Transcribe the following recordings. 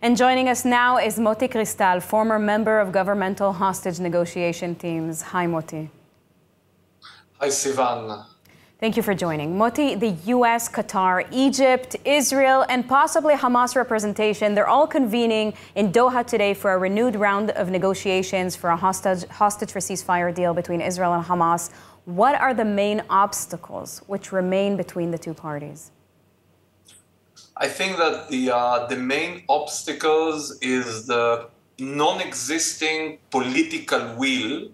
And joining us now is Moty Cristal, former member of governmental hostage negotiation teams. Hi, Moty. Hi, Sivan. Thank you for joining. Moty, the US, Qatar, Egypt, Israel, and possibly Hamas representation, they're all convening in Doha today for a renewed round of negotiations for a hostage for ceasefire deal between Israel and Hamas. What are the main obstacles which remain between the two parties? I think that the main obstacles is the non-existing political will,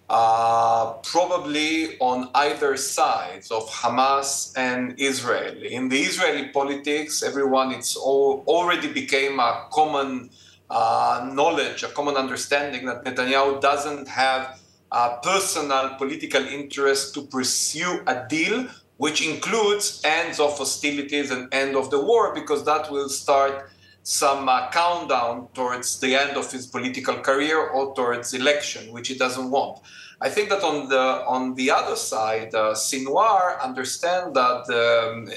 probably on either sides of Hamas and Israel. In the Israeli politics, it's already became a common knowledge, a common understanding that Netanyahu doesn't have a personal political interest to pursue a deal which includes ends of hostilities and end of the war, because that will start some countdown towards the end of his political career or towards election, which he doesn't want. I think that on the other side, Sinwar understand that the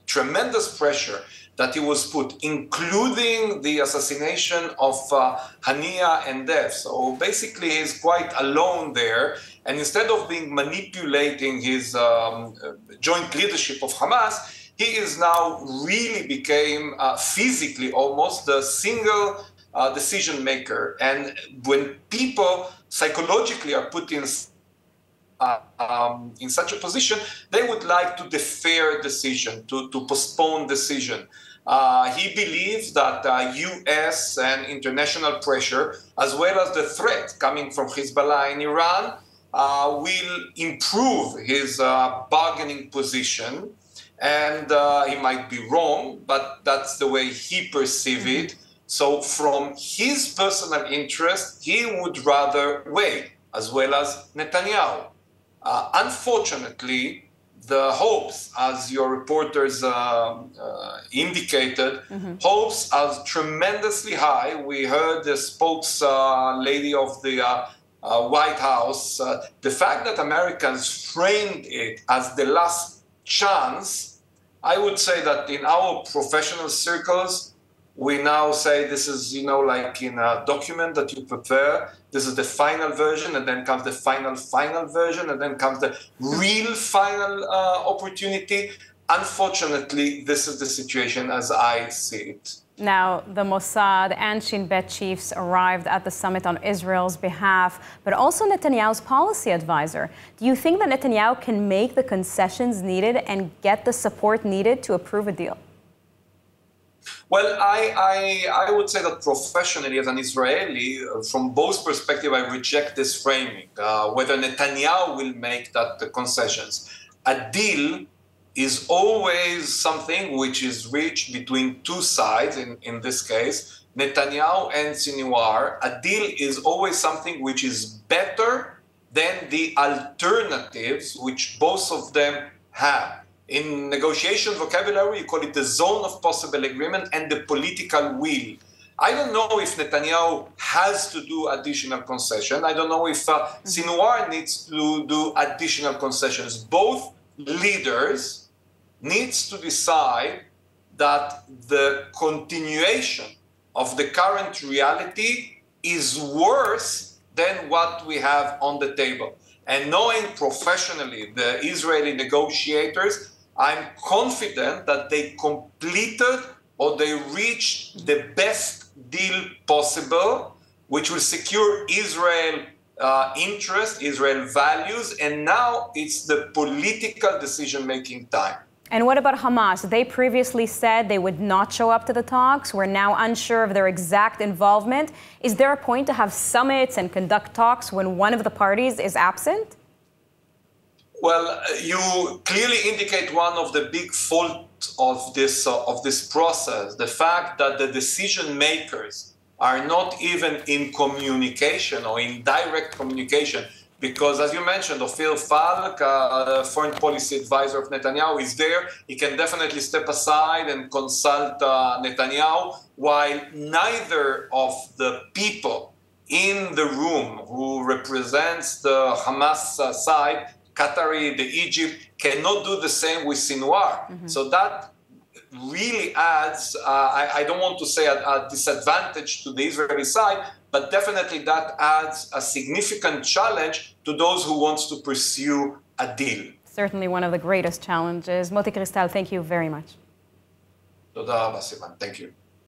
tremendous pressure that he was put, including the assassination of Hania and Dev. So basically, he's quite alone there. And instead of being manipulating his joint leadership of Hamas, he is now really became physically almost the single decision maker. And when people psychologically are put in such a position, they would like to defer decision, to postpone decision. He believes that US and international pressure, as well as the threat coming from Hezbollah in Iran, will improve his bargaining position. And he might be wrong, but that's the way he perceives it. So from his personal interest, he would rather wait, as well as Netanyahu. Unfortunately, the hopes, as your reporters indicated, hopes are tremendously high. We heard the spokesperson of the White House. The fact that Americans framed it as the last chance, I would say that in our professional circles, we now say this is, like in a document that you prepare, this is the final version, and then comes the final version, and then comes the real final opportunity. Unfortunately, this is the situation as I see it. Now, the Mossad and Shin Bet chiefs arrived at the summit on Israel's behalf, but also Netanyahu's policy advisor. Do you think that Netanyahu can make the concessions needed and get the support needed to approve a deal? Well, I would say that professionally, as an Israeli, from both perspectives, I reject this framing, whether Netanyahu will make that the concessions. A deal is always something which is reached between two sides, in this case, Netanyahu and Sinwar. A deal is always something which is better than the alternatives which both of them have. In negotiation vocabulary, you call it the zone of possible agreement and the political will. I don't know if Netanyahu has to do additional concession. I don't know if Sinwar needs to do additional concessions. Both leaders needs to decide that the continuation of the current reality is worse than what we have on the table. And knowing professionally the Israeli negotiators, I'm confident that they completed or they reached the best deal possible, which will secure Israel interest, Israel values, and now it's the political decision-making time. And what about Hamas? They previously said they would not show up to the talks. We're now unsure of their exact involvement. Is there a point to have summits and conduct talks when one of the parties is absent? Well, you clearly indicate one of the big faults of this process, the fact that the decision makers are not even in communication or in direct communication. Because, as you mentioned, Ophir Falk, the foreign policy advisor of Netanyahu, is there. He can definitely step aside and consult Netanyahu, while neither of the people in the room who represents the Hamas side, Qatari, the Egypt, cannot do the same with Sinwar. So that really adds, I don't want to say a disadvantage to the Israeli side, but definitely that adds a significant challenge to those who want to pursue a deal. Certainly one of the greatest challenges. Moty Cristal, thank you very much. Toda rabba, Sivan. Thank you.